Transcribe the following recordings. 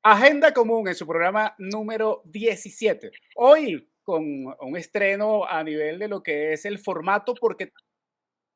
Agenda Común en su programa número 17. Hoy con un estreno a nivel de lo que es el formato, porque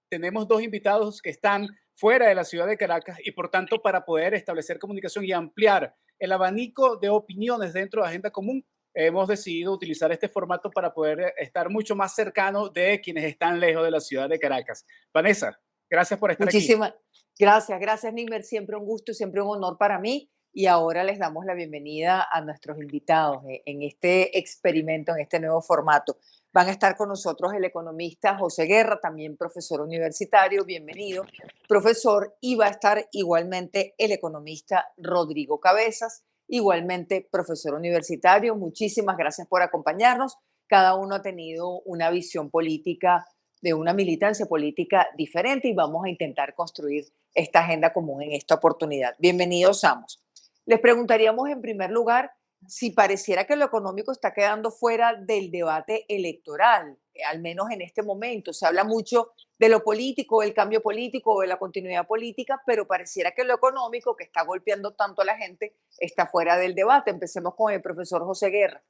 tenemos dos invitados que están fuera de la ciudad de Caracas y por tanto para poder establecer comunicación y ampliar el abanico de opiniones dentro de Agenda Común, hemos decidido utilizar este formato para poder estar mucho más cercano de quienes están lejos de la ciudad de Caracas. Vanessa, gracias por estar aquí. Muchísimas gracias, Nimmer. Siempre un gusto y siempre un honor para mí. Y ahora les damos la bienvenida a nuestros invitados en este experimento, en este nuevo formato. Van a estar con nosotros el economista José Guerra, también profesor universitario, bienvenido, profesor, y va a estar igualmente el economista Rodrigo Cabezas, igualmente profesor universitario. Muchísimas gracias por acompañarnos. Cada uno ha tenido una visión política de una militancia política diferente y vamos a intentar construir esta agenda común en esta oportunidad. Bienvenidos ambos. Les preguntaríamos en primer lugar si pareciera que lo económico está quedando fuera del debate electoral, al menos en este momento. Se habla mucho de lo político, del cambio político, de la continuidad política, pero pareciera que lo económico, que está golpeando tanto a la gente, está fuera del debate. Empecemos con el profesor José Guerra.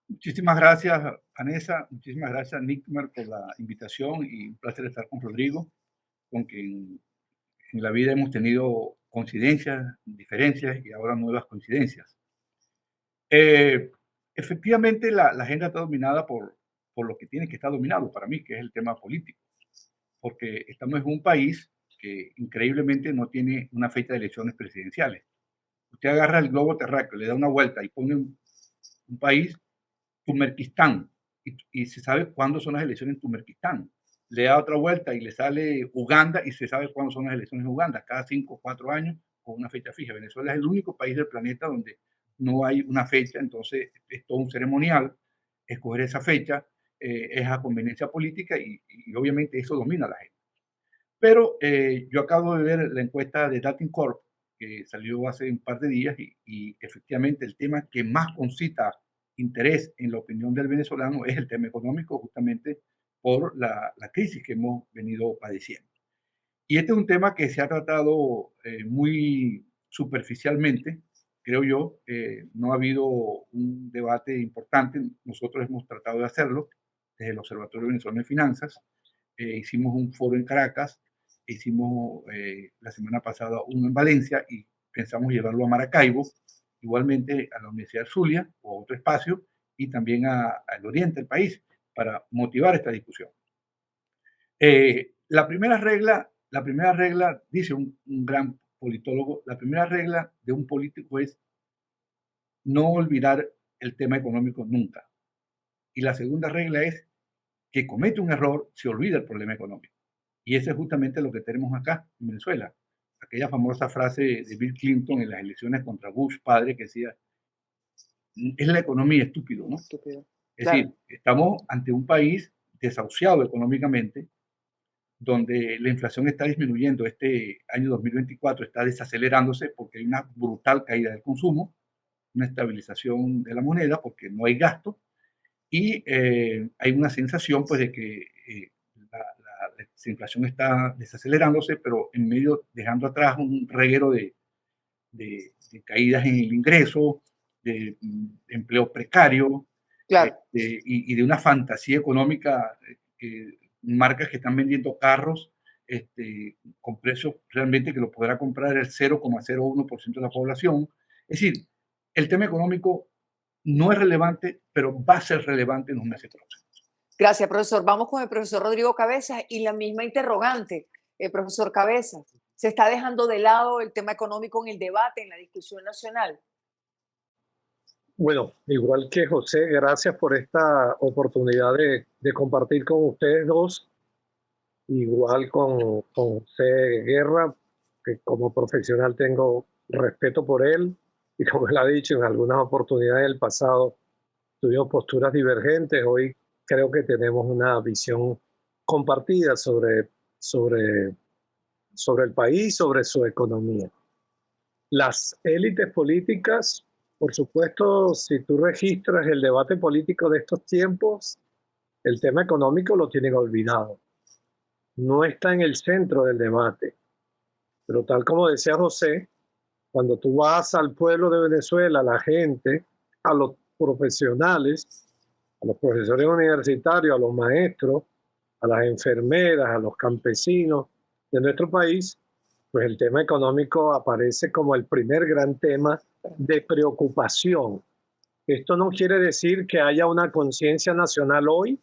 Muchísimas gracias, Vanessa. Muchísimas gracias, Nickmer, por la invitación y un placer estar con Rodrigo, con quien en la vida hemos tenido coincidencias, diferencias y ahora nuevas coincidencias. Efectivamente, la agenda está dominada por lo que tiene que estar dominado para mí, que es el tema político, porque estamos en un país que increíblemente no tiene una fecha de elecciones presidenciales. Usted agarra el globo terráqueo, le da una vuelta y pone un país, Turkmenistán, y se sabe cuándo son las elecciones en Turkmenistán. Le da otra vuelta y le sale Uganda y se sabe cuándo son las elecciones en Uganda, cada 5 o 4 años con una fecha fija. Venezuela es el único país del planeta donde no hay una fecha, entonces es todo un ceremonial escoger esa fecha, es a conveniencia política y obviamente eso domina la gente. Pero yo acabo de ver la encuesta de Dating Corp que salió hace un par de días y efectivamente el tema que más concita interés en la opinión del venezolano es el tema económico, justamente por la crisis que hemos venido padeciendo. Y este es un tema que se ha tratado muy superficialmente, creo yo. No ha habido un debate importante. Nosotros hemos tratado de hacerlo desde el Observatorio Venezolano de Finanzas. Hicimos un foro en Caracas, hicimos la semana pasada uno en Valencia y pensamos llevarlo a Maracaibo, igualmente a la Universidad de Zulia o a otro espacio y también al oriente del país para motivar esta discusión. La primera regla, dice un gran politólogo, la primera regla de un político es no olvidar el tema económico nunca. Y la segunda regla es que comete un error, se olvida el problema económico. Y eso es justamente lo que tenemos acá en Venezuela. Aquella famosa frase de Bill Clinton en las elecciones contra Bush padre que decía, es la economía estúpido, ¿no? Estúpido. Es Claro. decir, estamos ante un país desahuciado económicamente, donde la inflación está disminuyendo. Este año 2024 está desacelerándose porque hay una brutal caída del consumo, una estabilización de la moneda porque no hay gasto y hay una sensación pues de que la inflación está desacelerándose, pero en medio dejando atrás un reguero de caídas en el ingreso, de empleo precario, Claro. y de una fantasía económica que marcas que están vendiendo carros con precios realmente que lo podrá comprar el 0,01% de la población. Es decir, el tema económico no es relevante, pero va a ser relevante en los meses próximos. Gracias, profesor. Vamos con el profesor Rodrigo Cabezas y la misma interrogante, profesor Cabezas. ¿Se está dejando de lado el tema económico en el debate, en la discusión nacional? Bueno, igual que José, gracias por esta oportunidad de compartir con ustedes dos, igual con José Guerra, que como profesional tengo respeto por él, y como él ha dicho, en algunas oportunidades del pasado tuvimos posturas divergentes, hoy creo que tenemos una visión compartida sobre el país, sobre su economía. Las élites políticas, por supuesto, si tú registras el debate político de estos tiempos, el tema económico lo tienen olvidado. No está en el centro del debate. Pero tal como decía José, Cuando tú vas al pueblo de Venezuela, a la gente, a los profesionales, a los profesores universitarios, a los maestros, a las enfermeras, a los campesinos de nuestro país, pues el tema económico aparece como el primer gran tema de preocupación. Esto no quiere decir que haya una conciencia nacional hoy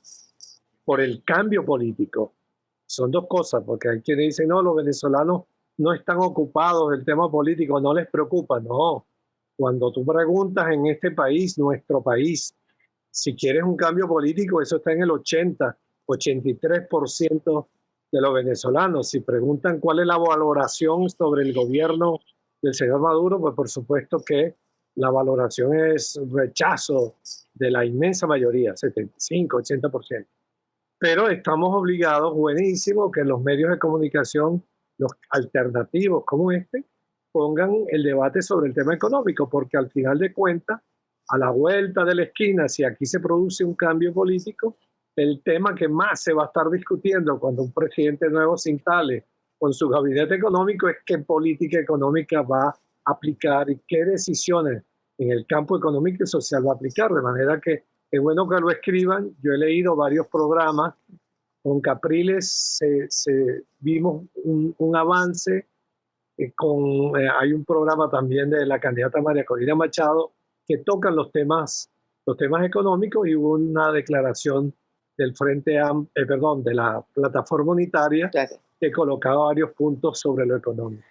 por el cambio político. Son dos cosas, porque hay quienes dicen, no, los venezolanos no están ocupados del tema político, no les preocupa. No, cuando tú preguntas en este país, nuestro país, si quieres un cambio político, eso está en el 83% de los venezolanos. Si preguntan cuál es la valoración sobre el gobierno del señor Maduro, pues por supuesto que la valoración es rechazo de la inmensa mayoría, 75, 80%. Pero estamos obligados, buenísimo, que los medios de comunicación, los alternativos como este, pongan el debate sobre el tema económico, porque al final de cuentas, a la vuelta de la esquina, si aquí se produce un cambio político, el tema que más se va a estar discutiendo cuando un presidente nuevo se instale con su gabinete económico es qué política económica va a aplicar y qué decisiones en el campo económico y social va a aplicar, de manera que es bueno que lo escriban. Yo he leído varios programas. Con Capriles vimos un avance. Hay un programa también de la candidata María Corina Machado que tocan los temas económicos, y hubo una declaración del de la plataforma unitaria que colocaba varios puntos sobre lo económico.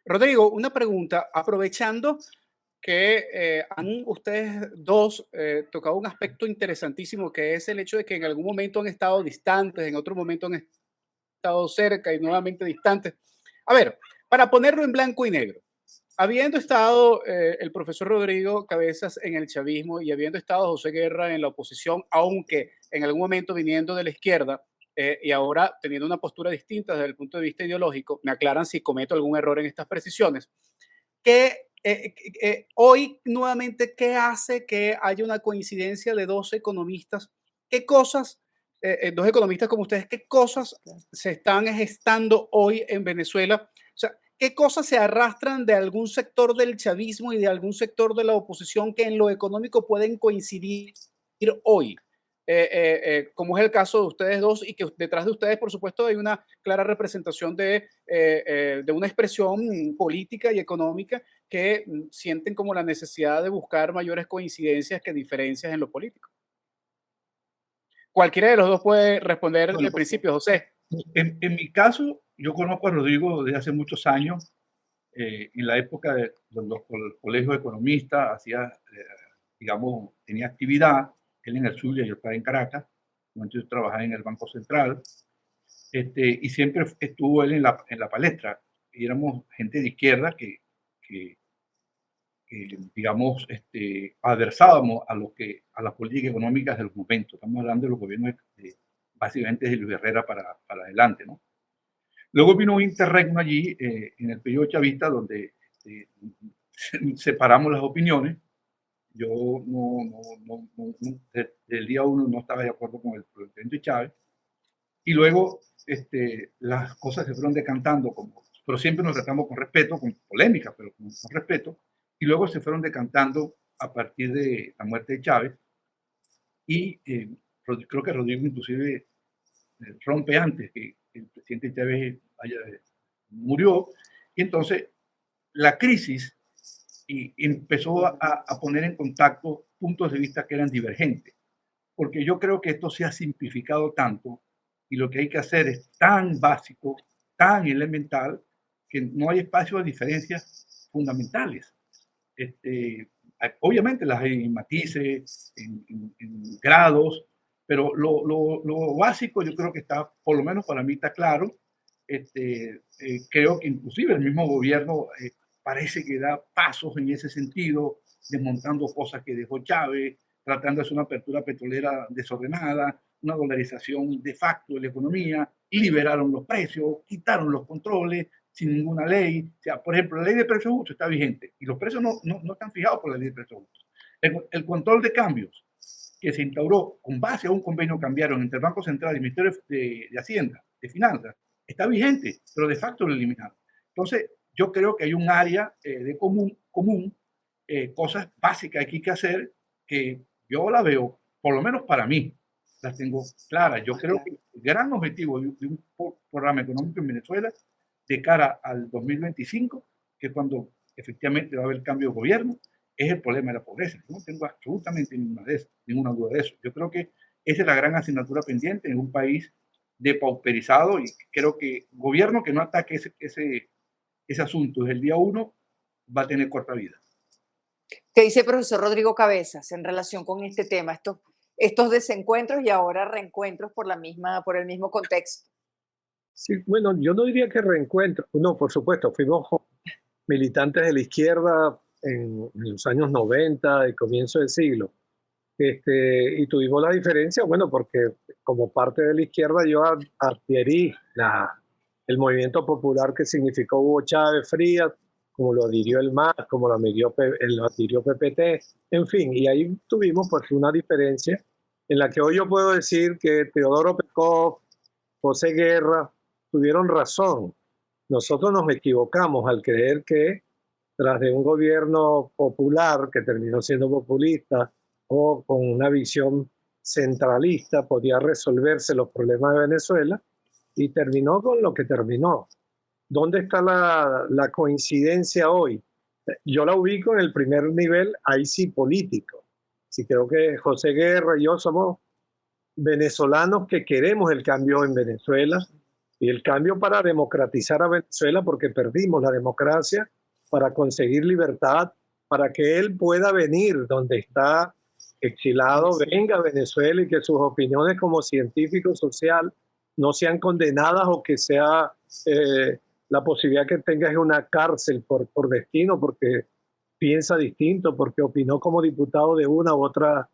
Rodrigo, una pregunta, aprovechando que han ustedes dos tocado un aspecto interesantísimo, que es el hecho de que en algún momento han estado distantes, en otro momento han estado cerca y nuevamente distantes. A ver, para ponerlo en blanco y negro, habiendo estado el profesor Rodrigo Cabezas en el chavismo y habiendo estado José Guerra en la oposición, aunque en algún momento viniendo de la izquierda y ahora teniendo una postura distinta desde el punto de vista ideológico, me aclaran si cometo algún error en estas precisiones, que hoy nuevamente, ¿qué hace que haya una coincidencia de dos economistas? ¿Qué cosas, dos economistas como ustedes, qué cosas se están gestando hoy en Venezuela? O sea, ¿qué cosas se arrastran de algún sector del chavismo y de algún sector de la oposición que en lo económico pueden coincidir hoy? Como es el caso de ustedes dos, y que detrás de ustedes, por supuesto, hay una clara representación de una expresión política y económica que sienten como la necesidad de buscar mayores coincidencias que diferencias en lo político. Cualquiera de los dos puede responder Bueno, al principio, José. en mi caso, yo conozco a Rodrigo desde hace muchos años. En la época de los colegios de economistas, digamos, tenía actividad, él en el Zulia, yo estaba en Caracas, yo trabajaba en el Banco Central, y siempre estuvo él en la palestra, y éramos gente de izquierda que digamos, adversábamos a las políticas económicas de los momentos. Estamos hablando de los gobiernos básicamente de Luis Herrera para adelante, ¿no? Luego vino un interregno allí en el periodo chavista donde separamos las opiniones. Yo desde el día uno no estaba de acuerdo con el presidente Chávez, y luego las cosas se fueron decantando, pero siempre nos tratamos con respeto, con polémica, pero con respeto, y luego se fueron decantando a partir de la muerte de Chávez, y creo que Rodrigo inclusive rompe antes que el presidente Chávez murió, y entonces la crisis empezó a poner en contacto puntos de vista que eran divergentes, porque yo creo que esto se ha simplificado tanto y lo que hay que hacer es tan básico, tan elemental, que no hay espacio de diferencias fundamentales. Obviamente las hay en matices, en grados, pero lo básico yo creo que está, por lo menos para mí está claro. Creo que inclusive el mismo gobierno parece que da pasos en ese sentido, desmontando cosas que dejó Chávez, tratando de hacer una apertura petrolera desordenada, una dolarización de facto de la economía, liberaron los precios, quitaron los controles sin ninguna ley. O sea, por ejemplo, la ley de precios justos está vigente y los precios no están fijados por la ley de precios justos. El control de cambios que se instauró con base a un convenio cambiaron entre el Banco Central y el Ministerio de Hacienda, de Finanzas, está vigente, pero de facto lo eliminaron. Entonces, yo creo que hay un área de común, cosas básicas que hay que hacer que yo la veo, por lo menos para mí, las tengo claras. Yo creo que el gran objetivo de un programa económico en Venezuela de cara al 2025, que es cuando efectivamente va a haber cambio de gobierno, es el problema de la pobreza. Yo no tengo absolutamente ninguna duda de eso. Yo creo que esa es la gran asignatura pendiente en un país depauperizado, y creo que gobierno que no ataque ese asunto desde el día uno va a tener corta vida. ¿Qué dice el profesor Rodrigo Cabezas en relación con este tema, estos desencuentros y ahora reencuentros por el mismo contexto? Sí, bueno, yo no diría que reencuentro. No, por supuesto, fuimos militantes de la izquierda en los años 90 y comienzo del siglo. Y tuvimos la diferencia, bueno, porque como parte de la izquierda yo adquirí el movimiento popular que significó Hugo Chávez Frías, como lo adhirió el MAS, como lo adhirió PPT, en fin, y ahí tuvimos pues una diferencia en la que hoy yo puedo decir que Teodoro Pekov, José Guerra tuvieron razón. Nosotros nos equivocamos al creer que tras de un gobierno popular que terminó siendo populista o con una visión centralista podía resolverse los problemas de Venezuela, y terminó con lo que terminó. ¿Dónde está la coincidencia hoy? Yo la ubico en el primer nivel, ahí sí político. Sí, creo que José Guerra y yo somos venezolanos que queremos el cambio en Venezuela, y el cambio para democratizar a Venezuela, porque perdimos la democracia, para conseguir libertad, para que él pueda venir donde está exilado, venga a Venezuela y que sus opiniones como científico social no sean condenadas, o que sea la posibilidad que tenga una cárcel por destino, porque piensa distinto, porque opinó como diputado de una u otra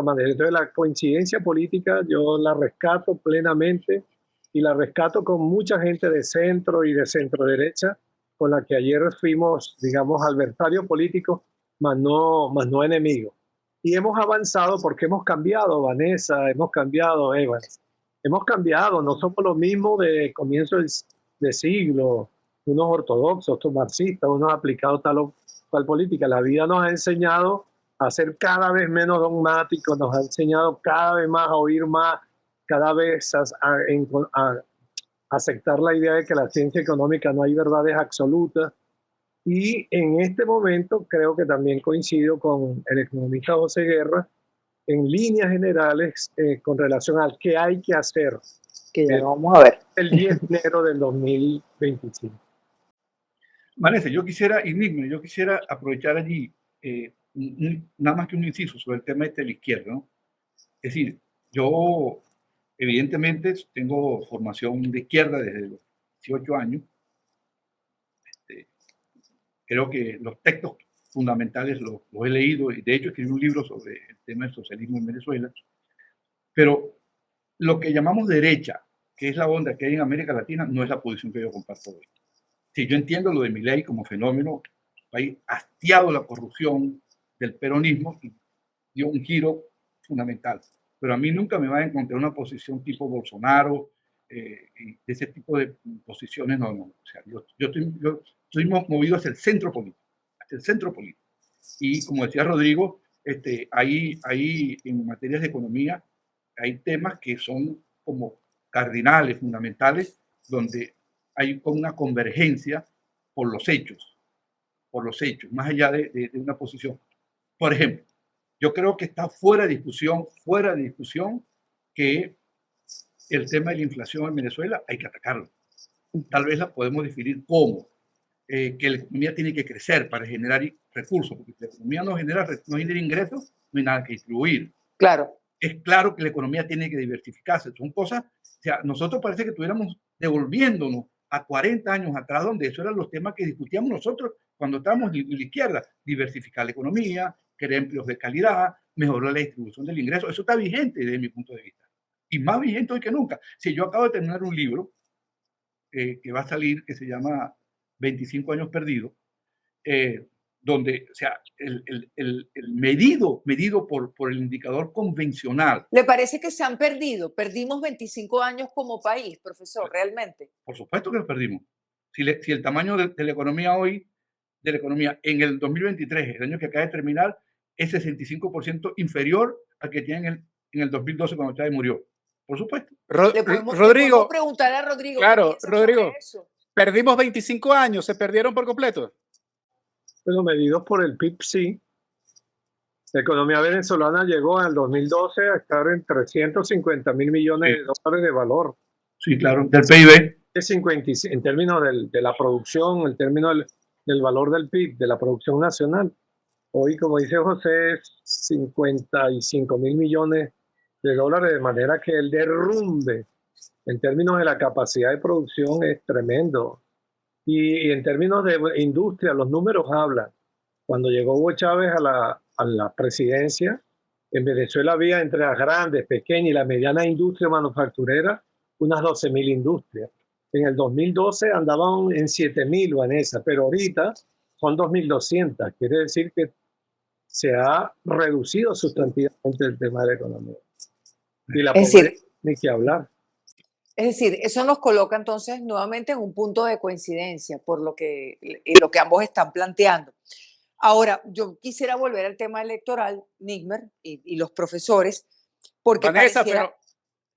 manera. Entonces la coincidencia política yo la rescato plenamente, y la rescato con mucha gente de centro y de centro derecha, con la que ayer fuimos, digamos, adversarios políticos, más no enemigos. Y hemos avanzado porque hemos cambiado, Vanessa, hemos cambiado, Evans. Hemos cambiado, no somos los mismos de comienzo de siglo, unos ortodoxos, otros marxistas, unos aplicados tal política. La vida nos ha enseñado a ser cada vez menos dogmáticos, nos ha enseñado cada vez más a oír más, cada vez a aceptar la idea de que la ciencia económica no hay verdades absolutas. Y en este momento creo que también coincido con el economista José Guerra en líneas generales con relación al qué hay que hacer. Que ya lo vamos a ver. El 10 de enero del 2025. Vanessa, yo quisiera aprovechar allí nada más que un inciso sobre el tema de la izquierda, ¿no? Es decir, yo evidentemente tengo formación de izquierda desde los 18 años. Creo que los textos fundamentales los he leído, y de hecho escribí un libro sobre el tema del socialismo en Venezuela. Pero lo que llamamos derecha, que es la onda que hay en América Latina, no es la posición que yo comparto hoy. Sí, yo entiendo lo de Milei como fenómeno, país hastiado de la corrupción del peronismo, y dio un giro fundamental. Pero a mí nunca me va a encontrar una posición tipo Bolsonaro, y de ese tipo de posiciones, no. O sea, yo estoy movido hacia el centro político, Y como decía Rodrigo, hay en materias de economía, hay temas que son como cardinales, fundamentales, donde hay una convergencia por los hechos, más allá de una posición. Por ejemplo, yo creo que está fuera de discusión que el tema de la inflación en Venezuela hay que atacarlo. Tal vez la podemos definir como que la economía tiene que crecer para generar recursos, porque si la economía no genera ingresos, no hay nada que distribuir. Claro. Es claro que la economía tiene que diversificarse. Son cosas, o sea, nosotros parece que estuviéramos devolviéndonos a 40 años atrás, donde esos eran los temas que discutíamos nosotros cuando estábamos en la izquierda: diversificar la economía, crear empleos de calidad, mejorar la distribución del ingreso. Eso está vigente desde mi punto de vista, y más vigente hoy que nunca. Si yo acabo de terminar un libro que va a salir, que se llama 25 años perdidos, donde, o sea, el medido por el indicador convencional. ¿Le parece que se han perdido? Perdimos 25 años como país, profesor, realmente. Por supuesto que lo perdimos. O Si el tamaño de la economía hoy, de la economía en el 2023, el año que acaba de terminar, es 65% inferior al que tiene en el 2012 cuando Chávez murió. Por supuesto. Le podemos Rodrigo, preguntar a Rodrigo qué claro, piensa sobre Rodrigo, eso. perdimos 25 años, se perdieron por completo. Bueno, medidos por el PIB, sí. La economía venezolana llegó en el 2012 a estar en 350.000 millones Sí. de dólares de valor. Sí, claro, del PIB. En términos de la producción, en términos del valor del PIB, de la producción nacional. Hoy, como dice José, es 55.000 millones de dólares, de manera que el derrumbe en términos de la capacidad de producción es tremendo. Y en términos de industria, los números hablan. Cuando llegó Hugo Chávez a la presidencia, en Venezuela había entre las grandes, pequeñas y la mediana industria manufacturera unas 12.000 industrias. En el 2012 andaban en 7.000, Vanessa, pero ahorita son 2.200. Quiere decir que se ha reducido sustantivamente el tema de la economía. Y la pobreza, ni que hablar. Es decir, eso nos coloca entonces nuevamente en un punto de coincidencia por lo que ambos están planteando. Ahora, yo quisiera volver al tema electoral, Nigmer, y los profesores, porque Vanessa, pareciera pero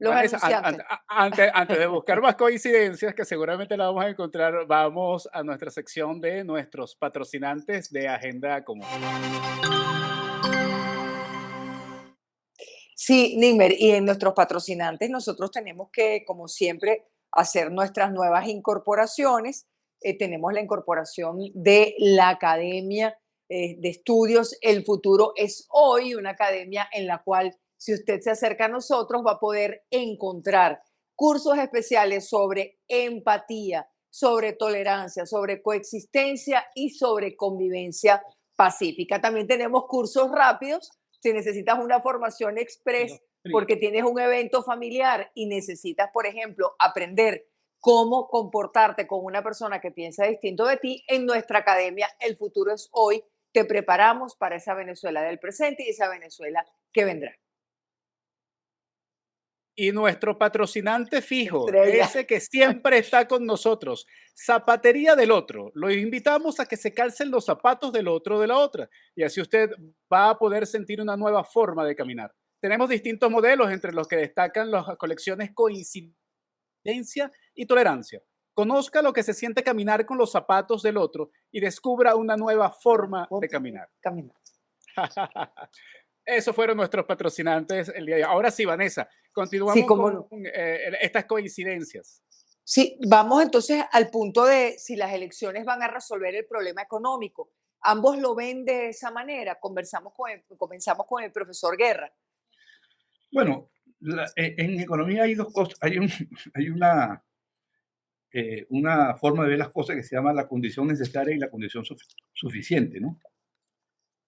los Vanessa, anunciantes. antes de buscar más coincidencias, que seguramente la vamos a encontrar, vamos a nuestra sección de nuestros patrocinantes de Agenda Común. Sí, Nigmer, y en nuestros patrocinantes nosotros tenemos que, como siempre, hacer nuestras nuevas incorporaciones. Tenemos la incorporación de la Academia de Estudios El Futuro es Hoy, una academia en la cual, si usted se acerca a nosotros, va a poder encontrar cursos especiales sobre empatía, sobre tolerancia, sobre coexistencia y sobre convivencia pacífica. También tenemos cursos rápidos. Si necesitas una formación express porque tienes un evento familiar y necesitas, por ejemplo, aprender cómo comportarte con una persona que piensa distinto de ti, en nuestra academia El Futuro es Hoy te preparamos para esa Venezuela del presente y esa Venezuela que vendrá. Y nuestro patrocinante fijo, Estrella. ese que siempre está con nosotros, Zapatería del Otro. Lo invitamos a que se calcen los zapatos del otro de la otra y así usted va a poder sentir una nueva forma de caminar. Tenemos distintos modelos entre los que destacan las colecciones Coincidencia y Tolerancia. Conozca lo que se siente caminar con los zapatos del otro y descubra una nueva forma de caminar. Esos fueron nuestros patrocinantes el día de hoy. Ahora sí, Vanessa, continuamos con estas coincidencias. Sí, vamos entonces al punto de si las elecciones van a resolver el problema económico. Ambos lo ven de esa manera. Comenzamos con el profesor Guerra. Bueno, en economía hay dos cosas. Hay una forma de ver las cosas que se llama la condición necesaria y la condición suficiente, ¿no?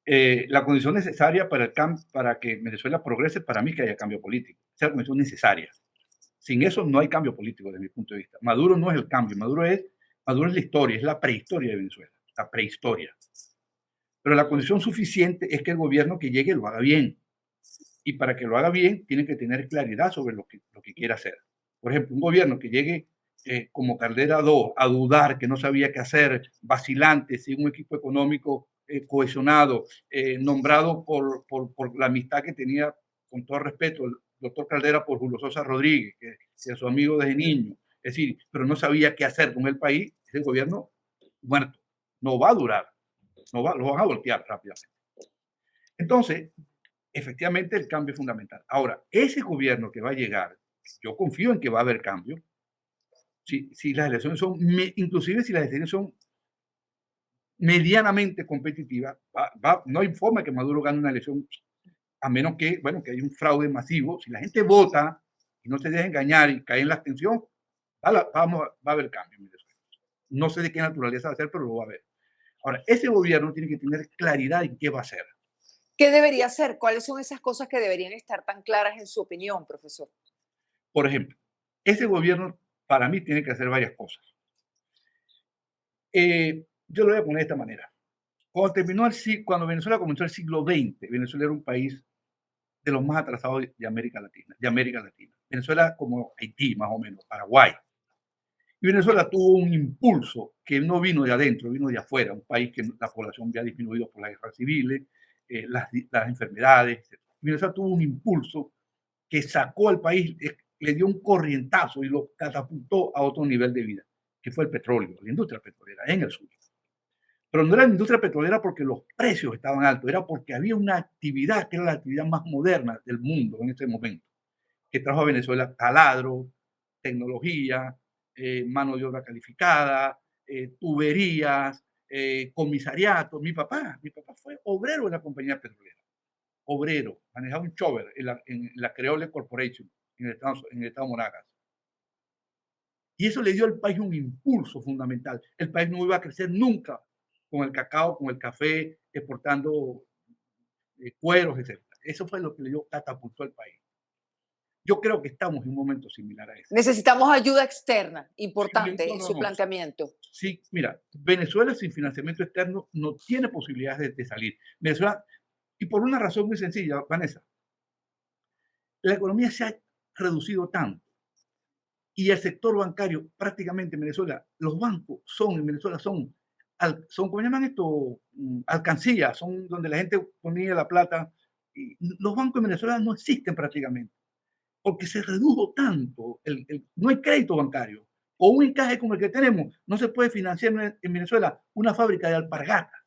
La condición necesaria para que Venezuela progrese, para mí, que haya cambio político. Esa es la condición necesaria. Sin eso no hay cambio político desde mi punto de vista. Maduro no es el cambio, Maduro es la historia, es la prehistoria de Venezuela, la prehistoria. Pero la condición suficiente es que el gobierno que llegue lo haga bien. Y para que lo haga bien, tiene que tener claridad sobre lo que quiere hacer. Por ejemplo, un gobierno que llegue como Caldera II a dudar, que no sabía qué hacer, vacilante, sin un equipo económico cohesionado, nombrado por la amistad que tenía, con todo respeto, el doctor Caldera por Julio Sosa Rodríguez, que es su amigo desde niño. Es decir, pero no sabía qué hacer con el país, ese gobierno muerto. No va a durar, lo van a voltear rápidamente. Entonces, efectivamente, el cambio es fundamental. Ahora, ese gobierno que va a llegar, yo confío en que va a haber cambio. Si las elecciones son, inclusive si las elecciones son medianamente competitivas, no hay forma que Maduro gane una elección, a menos que, bueno, que haya un fraude masivo. Si la gente vota y no se deja engañar y cae en la abstención, va a haber cambio en Venezuela. No sé de qué naturaleza va a ser, pero lo va a haber. Ahora, ese gobierno tiene que tener claridad en qué va a hacer. ¿Qué debería hacer? ¿Cuáles son esas cosas que deberían estar tan claras en su opinión, profesor? Por ejemplo, ese gobierno para mí tiene que hacer varias cosas. Yo lo voy a poner de esta manera. Cuando Venezuela comenzó el siglo XX, Venezuela era un país de los más atrasados de América Latina. Venezuela como Haití, más o menos, Paraguay. Y Venezuela tuvo un impulso que no vino de adentro, vino de afuera, un país que la población había disminuido por las guerras civiles, las enfermedades. Etc. Venezuela tuvo un impulso que sacó al país, le dio un corrientazo y lo catapultó a otro nivel de vida, que fue el petróleo, la industria petrolera en el sur. Pero no era la industria petrolera porque los precios estaban altos, era porque había una actividad que era la actividad más moderna del mundo en ese momento, que trajo a Venezuela taladro, tecnología, mano de obra calificada, tuberías, comisariatos. Mi papá fue obrero en la compañía petrolera, obrero, manejaba un chover en la Creole Corporation, en el estado Monagas. Y eso le dio al país un impulso fundamental. El país no iba a crecer nunca con el cacao, con el café, exportando cueros, etc. Eso fue lo que le dio, catapultó al país. Yo creo que estamos en un momento similar a eso. Necesitamos ayuda externa, importante Sí, en su planteamiento. Sí, mira, Venezuela sin financiamiento externo no tiene posibilidades de salir. Venezuela, y por una razón muy sencilla, Vanessa, la economía se ha reducido tanto y el sector bancario prácticamente en Venezuela, los bancos en Venezuela son ¿cómo llaman esto? Alcancías, son donde la gente ponía la plata. Y los bancos en Venezuela no existen prácticamente, porque se redujo tanto, no hay crédito bancario. O un encaje como el que tenemos, no se puede financiar en Venezuela una fábrica de alpargatas.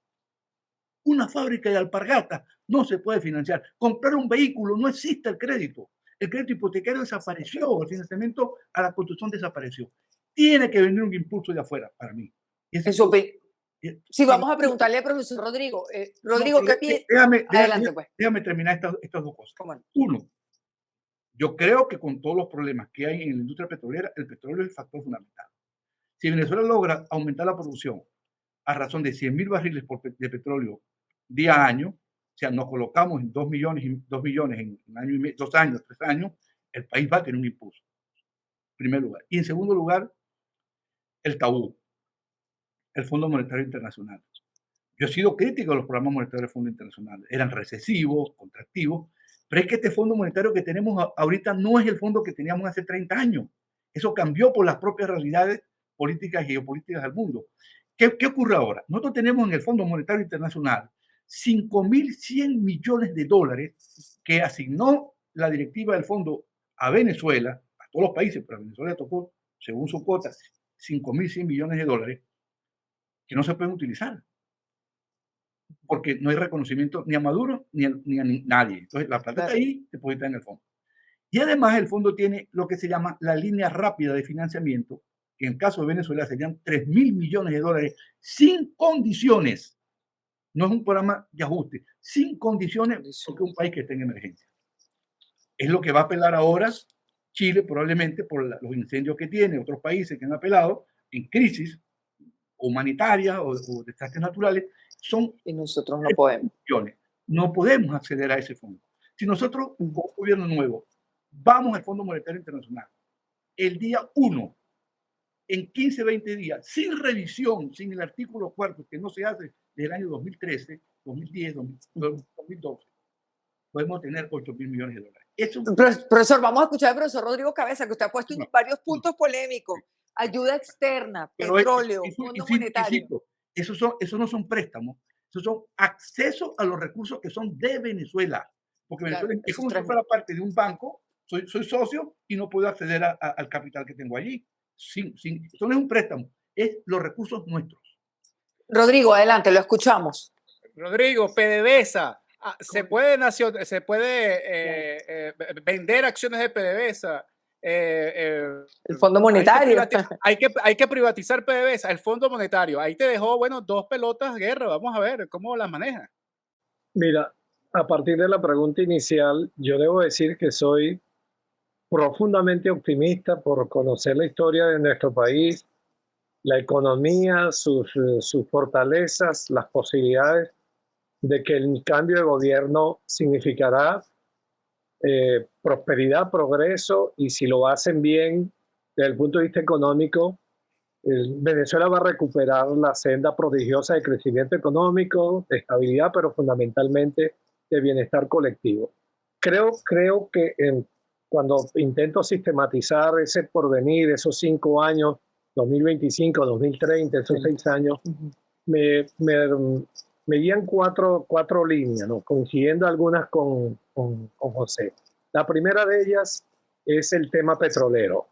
Una fábrica de alpargatas no se puede financiar. Comprar un vehículo, no existe el crédito. El crédito hipotecario desapareció, el financiamiento a la construcción desapareció. Tiene que venir un impulso de afuera, para mí. Sí, vamos a preguntarle al profesor Rodrigo. Rodrigo, no, ¿qué piensas? Adelante, pues. Déjame terminar estas dos cosas. ¿Cómo no? Uno, yo creo que con todos los problemas que hay en la industria petrolera, el petróleo es el factor fundamental. Si Venezuela logra aumentar la producción a razón de 100.000 barriles de petróleo día a año, o sea, nos colocamos en 2 millones en un año y medio, 2 años, 3 años, el país va a tener un impulso, en primer lugar. Y en segundo lugar, el tabú, el Fondo Monetario Internacional. Yo he sido crítico de los programas monetarios del Fondo Internacional. Eran recesivos, contractivos, pero es que este Fondo Monetario que tenemos ahorita no es el fondo que teníamos hace 30 años. Eso cambió por las propias realidades políticas y geopolíticas del mundo. ¿Qué ocurre ahora? Nosotros tenemos en el Fondo Monetario Internacional 5.100 millones de dólares que asignó la directiva del fondo a Venezuela, a todos los países, pero a Venezuela tocó, según su cuota, 5.100 millones de dólares que no se pueden utilizar porque no hay reconocimiento ni a Maduro ni a nadie. Entonces, la plata está ahí, se puede estar en el fondo. Y además, el fondo tiene lo que se llama la línea rápida de financiamiento, que en el caso de Venezuela serían 3.000 millones de dólares sin condiciones. No es un programa de ajuste, sin condiciones, porque es un país que está en emergencia. Es lo que va a apelar ahora Chile, probablemente por los incendios que tiene, otros países que han apelado en crisis humanitaria o desastres naturales. Y nosotros no podemos. No podemos acceder a ese fondo. Si nosotros, con un gobierno nuevo, vamos al Fondo Monetario Internacional el día 1, en 15, 20 días, sin revisión, sin el artículo 4, que no se hace desde el año 2013, 2010, 2012, podemos tener 8.000 millones de dólares. Profesor, vamos a escuchar al profesor Rodrigo Cabeza, que usted ha puesto varios puntos polémicos. Ayuda externa, petróleo, Fondo Monetario. Esos no son préstamos, esos son accesos a los recursos que son de Venezuela. Porque Venezuela es como si fuera parte de un banco, soy socio y no puedo acceder al capital que tengo allí. Esto no es un préstamo, es los recursos nuestros. Rodrigo, adelante, lo escuchamos. Rodrigo, PDVSA, ¿se puede vender acciones de PDVSA? El Fondo Monetario. Hay que privatizar PDVSA, el Fondo Monetario. Ahí te dejó, bueno, 2 pelotas, Guerra. Vamos a ver cómo las maneja. Mira, a partir de la pregunta inicial, yo debo decir que soy profundamente optimista por conocer la historia de nuestro país, la economía, sus fortalezas, las posibilidades de que el cambio de gobierno significará prosperidad, progreso, y si lo hacen bien desde el punto de vista económico, Venezuela va a recuperar la senda prodigiosa de crecimiento económico, de estabilidad, pero fundamentalmente de bienestar colectivo. Creo que cuando intento sistematizar ese porvenir, esos 5 años 2025, 2030, esos 6 años, Ujú. me guían cuatro líneas, ¿no? Coincidiendo algunas con José. La primera de ellas es el tema petrolero.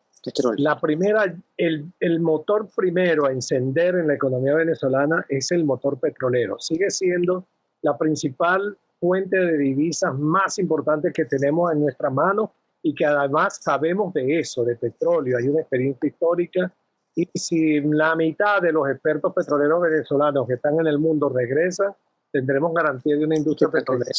La primera, el motor primero a encender en la economía venezolana es el motor petrolero. Sigue siendo la principal fuente de divisas más importante que tenemos en nuestra mano y que además sabemos de eso, de petróleo. Hay una experiencia histórica y si la mitad de los expertos petroleros venezolanos que están en el mundo regresan, tendremos garantía de una industria petrolera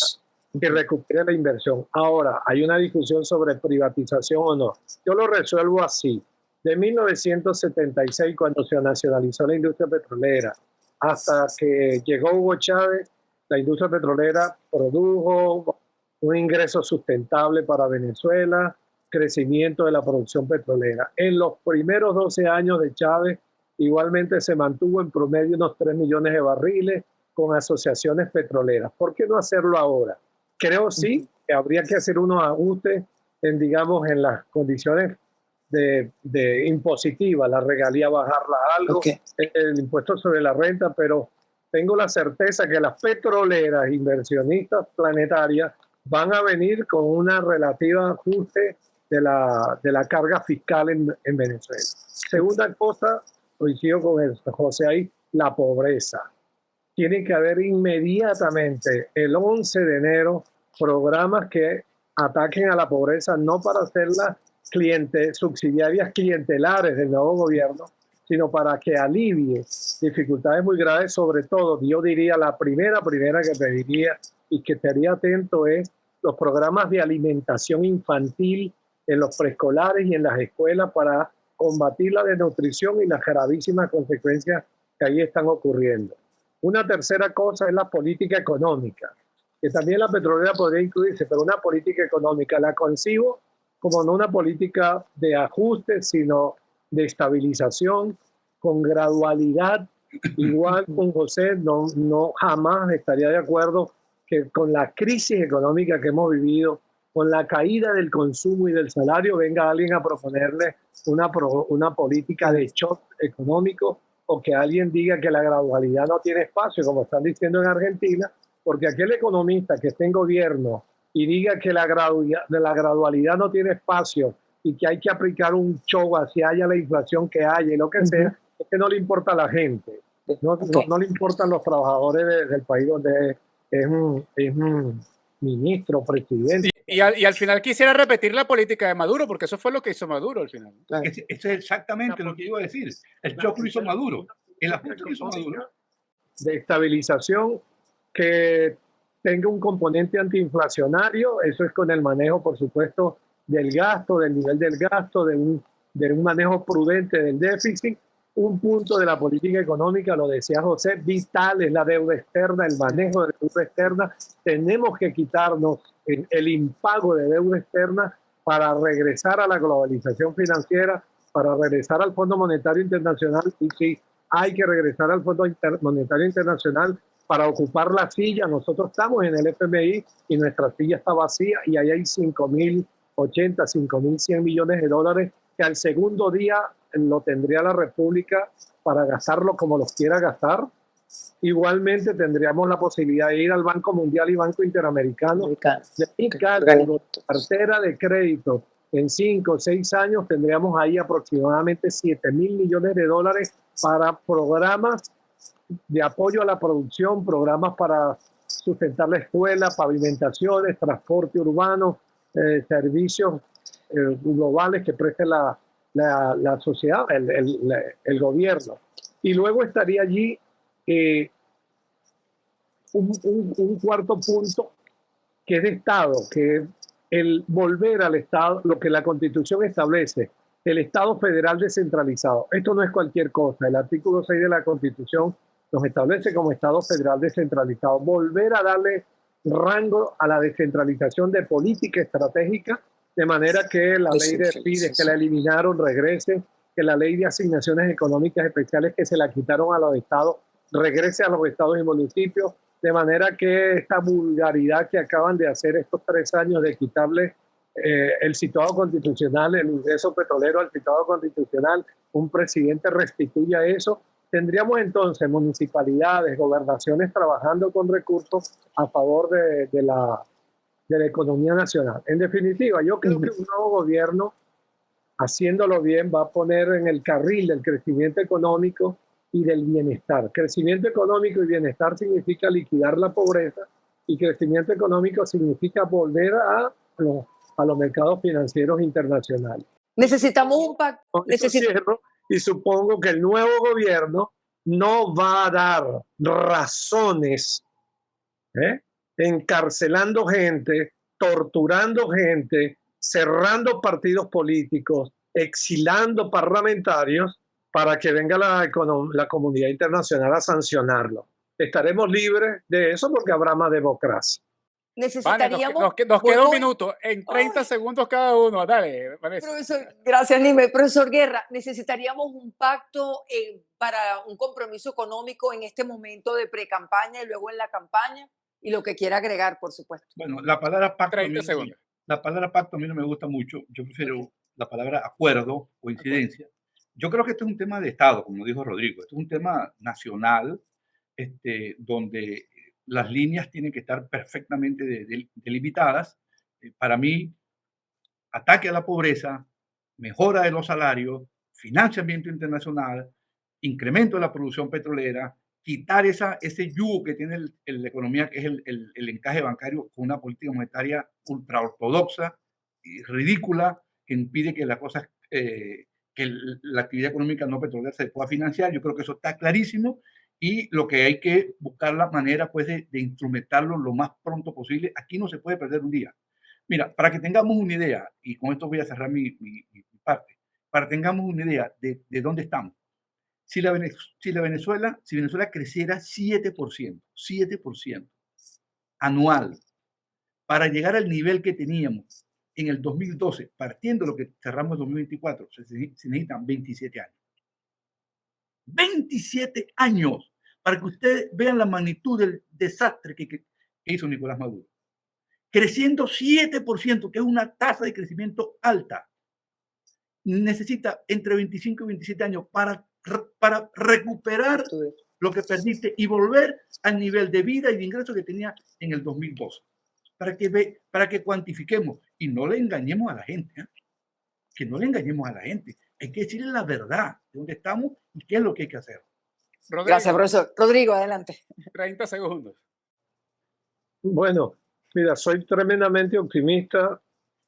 que recupere la inversión. Ahora, hay una discusión sobre privatización o no. Yo lo resuelvo así. De 1976, cuando se nacionalizó la industria petrolera, hasta que llegó Hugo Chávez, la industria petrolera produjo un ingreso sustentable para Venezuela, crecimiento de la producción petrolera. En los primeros 12 años de Chávez, igualmente se mantuvo en promedio unos 3 millones de barriles con asociaciones petroleras. ¿Por qué no hacerlo ahora? Creo sí que habría que hacer unos ajustes en, digamos, en las condiciones de impositiva, la regalía bajarla algo, el impuesto sobre la renta, pero tengo la certeza que las petroleras inversionistas planetarias van a venir con una relativa ajuste de la carga fiscal en Venezuela. Segunda cosa, coincido con José ahí, la pobreza. Tiene que haber inmediatamente, el 11 de enero, programas que ataquen a la pobreza, no para hacerlas subsidiarias clientelares del nuevo gobierno, sino para que alivie dificultades muy graves, sobre todo, yo diría la primera que pediría y que estaría atento es los programas de alimentación infantil en los preescolares y en las escuelas para combatir la desnutrición y las gravísimas consecuencias que ahí están ocurriendo. Una tercera cosa es la política económica, que también la petrolera podría incluirse, pero una política económica la concibo como no una política de ajuste, sino de estabilización, con gradualidad. Igual con José, no jamás estaría de acuerdo que con la crisis económica que hemos vivido, con la caída del consumo y del salario, venga alguien a proponerle una política de shock económico, o que alguien diga que la gradualidad no tiene espacio, como están diciendo en Argentina, porque aquel economista que esté en gobierno y diga que la gradualidad no tiene espacio y que hay que aplicar un show hacia haya la inflación que haya y lo que sea, es que no le importa a la gente, no le importan los trabajadores del país donde es un ministro, presidente. Y al final quisiera repetir la política de Maduro, porque eso fue lo que hizo Maduro al final. Eso es exactamente lo que iba a decir. El shock lo hizo Maduro. El ajuste lo hizo Maduro. De estabilización que tenga un componente antiinflacionario, eso es con el manejo, por supuesto, del gasto, del nivel del gasto, de un manejo prudente del déficit. Un punto de la política económica, lo decía José, vital es la deuda externa, el manejo de la deuda externa. Tenemos que quitarnos el impago de deuda externa para regresar a la globalización financiera, para regresar al Fondo Monetario Internacional. Y sí, hay que regresar al Fondo Monetario Internacional para ocupar la silla. Nosotros estamos en el FMI y nuestra silla está vacía y ahí hay 5.080, 5.100 millones de dólares que al segundo día lo tendría la República para gastarlo como los quiera gastar. Igualmente tendríamos la posibilidad de ir al Banco Mundial y Banco Interamericano, de cartera de crédito. En 5 o 6 años tendríamos ahí aproximadamente 7.000 millones de dólares para programas de apoyo a la producción, programas para sustentar la escuela, pavimentaciones, transporte urbano, servicios globales que preste la sociedad, el gobierno. Y luego estaría allí un cuarto punto que es de Estado, que es el volver al Estado, lo que la Constitución establece, el Estado federal descentralizado. Esto no es cualquier cosa. El artículo 6 de la Constitución nos establece como Estado federal descentralizado. Volver a darle rango a la descentralización de política estratégica, de manera que la ley de FIDES que la eliminaron regrese, que la ley de asignaciones económicas especiales que se la quitaron a los estados regrese a los estados y municipios, de manera que esta vulgaridad que acaban de hacer estos 3 años de quitarle el situado constitucional, el ingreso petrolero al situado constitucional, un presidente restituya eso, tendríamos entonces municipalidades, gobernaciones trabajando con recursos a favor de la economía nacional. En definitiva, yo creo que un nuevo gobierno, haciéndolo bien, va a poner en el carril del crecimiento económico y del bienestar. Crecimiento económico y bienestar significa liquidar la pobreza, y crecimiento económico significa volver a los mercados financieros internacionales. Necesitamos un pacto. Con eso cierro, y supongo que el nuevo gobierno no va a dar razones, encarcelando gente, torturando gente, cerrando partidos políticos, exilando parlamentarios para que venga la comunidad internacional a sancionarlo. Estaremos libres de eso porque habrá más democracia. Necesitaríamos... Nos queda un minuto, en 30 segundos cada uno. Dale, Vanessa. Profesor, gracias, Nime. Profesor Guerra, necesitaríamos un pacto para un compromiso económico en este momento de pre-campaña y luego en la campaña, y lo que quiera agregar, por supuesto. Bueno, la palabra pacto, 30 segundos. La palabra pacto a mí no me gusta mucho. Yo prefiero la palabra acuerdo, coincidencia. Yo creo que este es un tema de Estado, como dijo Rodrigo. Esto es un tema nacional, donde las líneas tienen que estar perfectamente delimitadas. Para mí, ataque a la pobreza, mejora de los salarios, financiamiento internacional, incremento de la producción petrolera, quitar ese yugo que tiene la economía, que es el encaje bancario, con una política monetaria ultraortodoxa y ridícula, que impide que la actividad económica no petrolera se pueda financiar. Yo creo que eso está clarísimo, y lo que hay que buscar la manera, pues, de instrumentarlo lo más pronto posible. Aquí no se puede perder un día. Mira, para que tengamos una idea, y con esto voy a cerrar mi parte, para que tengamos una idea de dónde estamos. Si Venezuela creciera 7% anual, para llegar al nivel que teníamos en el 2012, partiendo de lo que cerramos en 2024, se necesitan 27 años. 27 años para que ustedes vean la magnitud del desastre que hizo Nicolás Maduro. Creciendo 7%, que es una tasa de crecimiento alta. Necesita entre 25 y 27 años para recuperar lo que perdiste y volver al nivel de vida y de ingreso que tenía en el 2012. Para que cuantifiquemos y no le engañemos a la gente. Que no le engañemos a la gente. Hay que decirle la verdad de dónde estamos y qué es lo que hay que hacer. Rodrigo, gracias, profesor. Rodrigo, adelante. 30 segundos. Bueno, mira, soy tremendamente optimista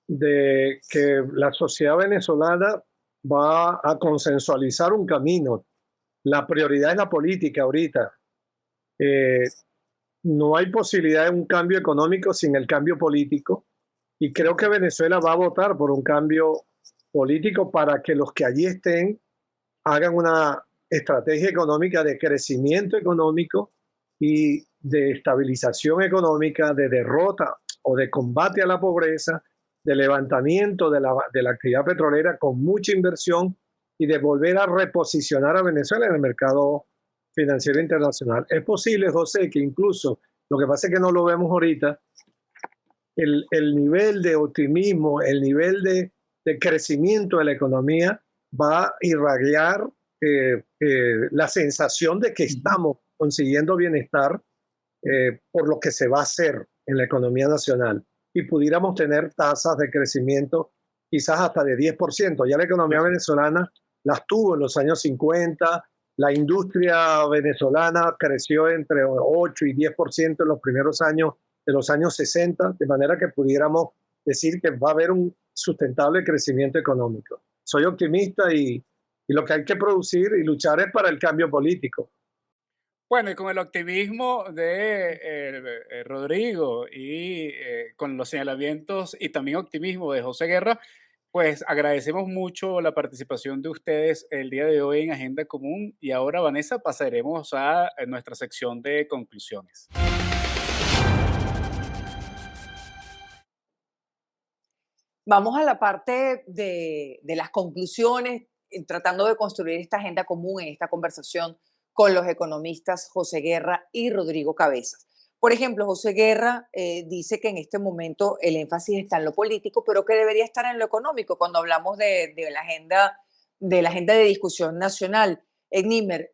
de que la sociedad venezolana va a consensualizar un camino. La prioridad es la política ahorita. No hay posibilidad de un cambio económico sin el cambio político, y creo que Venezuela va a votar por un cambio político para que los que allí estén hagan una estrategia económica de crecimiento económico y de estabilización económica, de derrota o de combate a la pobreza, de levantamiento de la actividad petrolera con mucha inversión, y de volver a reposicionar a Venezuela en el mercado financiero internacional. Es posible, José, que incluso, lo que pasa es que no lo vemos ahorita, el nivel de optimismo, el nivel de crecimiento de la economía va a irradiar la sensación de que estamos consiguiendo bienestar por lo que se va a hacer en la economía nacional, y pudiéramos tener tasas de crecimiento quizás hasta de 10%. Ya la economía venezolana las tuvo en los años 50, la industria venezolana creció entre 8 y 10% en los primeros años de los años 60, de manera que pudiéramos decir que va a haber un sustentable crecimiento económico. Soy optimista, y lo que hay que producir y luchar es para el cambio político. Bueno, y con el optimismo de Rodrigo y con los señalamientos y también optimismo de José Guerra, pues agradecemos mucho la participación de ustedes el día de hoy en Agenda Común. Y ahora, Vanessa, pasaremos a nuestra sección de conclusiones. Vamos a la parte de las conclusiones, tratando de construir esta agenda común en esta conversación con los economistas José Guerra y Rodrigo Cabezas. Por ejemplo, José Guerra dice que en este momento el énfasis está en lo político, pero que debería estar en lo económico cuando hablamos de la agenda de discusión nacional. Nímer,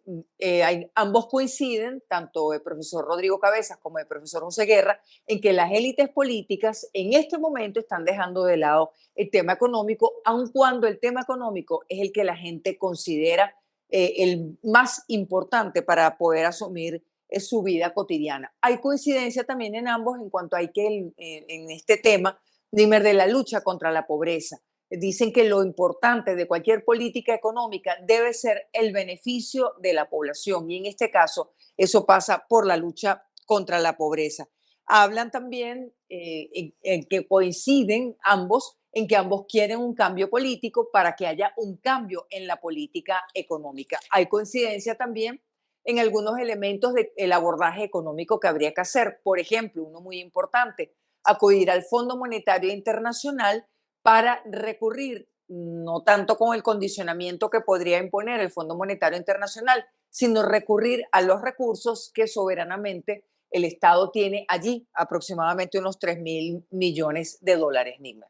ambos coinciden, tanto el profesor Rodrigo Cabezas como el profesor José Guerra, en que las élites políticas en este momento están dejando de lado el tema económico, aun cuando el tema económico es el que la gente considera el más importante para poder asumir su vida cotidiana. Hay coincidencia también en ambos en cuanto hay que en este tema, Nímer, de la lucha contra la pobreza. Dicen que lo importante de cualquier política económica debe ser el beneficio de la población y en este caso eso pasa por la lucha contra la pobreza. Hablan también en que coinciden ambos en que ambos quieren un cambio político para que haya un cambio en la política económica. Hay coincidencia también en algunos elementos del abordaje económico que habría que hacer. Por ejemplo, uno muy importante, acudir al Fondo Monetario Internacional para recurrir no tanto con el condicionamiento que podría imponer el Fondo Monetario Internacional, sino recurrir a los recursos que soberanamente el Estado tiene allí, aproximadamente unos 3.000 millones de dólares, Nímer.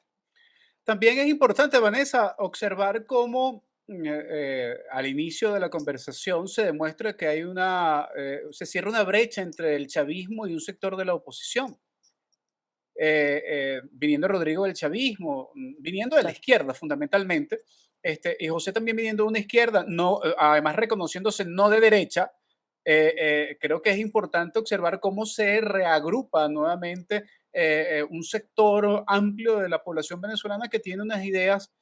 También es importante, Vanessa, observar cómo al inicio de la conversación se demuestra que hay se cierra una brecha entre el chavismo y un sector de la oposición. Viniendo Rodrigo del chavismo, viniendo de la izquierda fundamentalmente, y José también viniendo de una izquierda, no, además reconociéndose no de derecha. Creo que es importante observar cómo se reagrupa nuevamente un sector amplio de la población venezolana que tiene unas ideas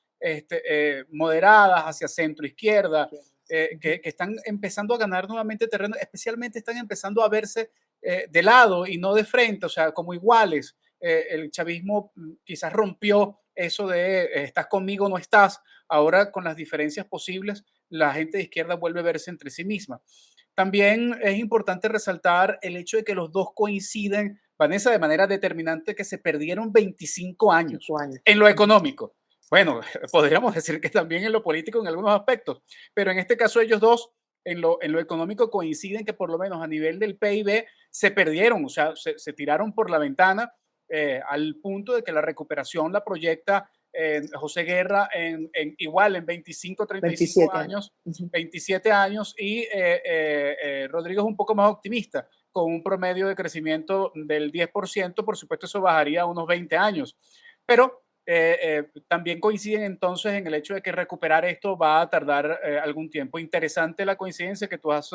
moderadas hacia centro izquierda, que están empezando a ganar nuevamente terreno, especialmente están empezando a verse de lado y no de frente, o sea, como iguales. El chavismo quizás rompió eso de estás conmigo, no estás. Ahora, con las diferencias posibles, la gente de izquierda vuelve a verse entre sí misma. También es importante resaltar el hecho de que los dos coinciden, Vanessa, de manera determinante, que se perdieron 25 años en lo económico. Bueno, podríamos decir que también en lo político en algunos aspectos, pero en este caso ellos dos en lo económico coinciden que por lo menos a nivel del PIB se perdieron, o sea, se tiraron por la ventana al punto de que la recuperación la proyecta José Guerra igual en 25, 35 27 años, 27 años y Rodrigo es un poco más optimista, con un promedio de crecimiento del 10%, por supuesto eso bajaría a unos 20 años, pero también coinciden entonces en el hecho de que recuperar esto va a tardar algún tiempo. Interesante la coincidencia que tú has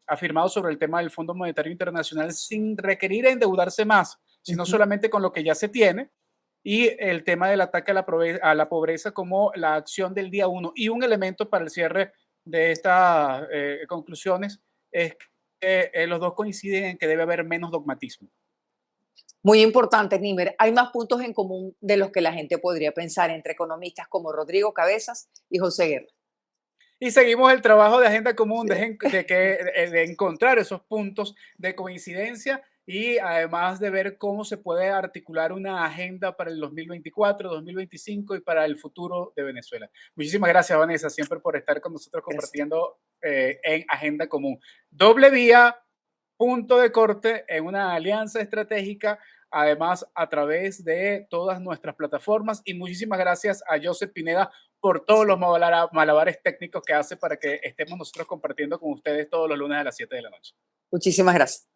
afirmado sobre el tema del Fondo Monetario Internacional sin requerir endeudarse más, sino solamente con lo que ya se tiene, y el tema del ataque a la pobreza como la acción del día uno. Y un elemento para el cierre de estas conclusiones es que los dos coinciden en que debe haber menos dogmatismo. Muy importante, Nímer. Hay más puntos en común de los que la gente podría pensar entre economistas como Rodrigo Cabezas y José Guerra. Y seguimos el trabajo de agenda común, de encontrar esos puntos de coincidencia y además de ver cómo se puede articular una agenda para el 2024, 2025 y para el futuro de Venezuela. Muchísimas gracias, Vanessa, siempre por estar con nosotros compartiendo en agenda común. Doble vía, punto de corte en una alianza estratégica, además a través de todas nuestras plataformas, y muchísimas gracias a Joseph Pineda por todos los malabares técnicos que hace para que estemos nosotros compartiendo con ustedes todos los lunes a las 7 de la noche. Muchísimas gracias.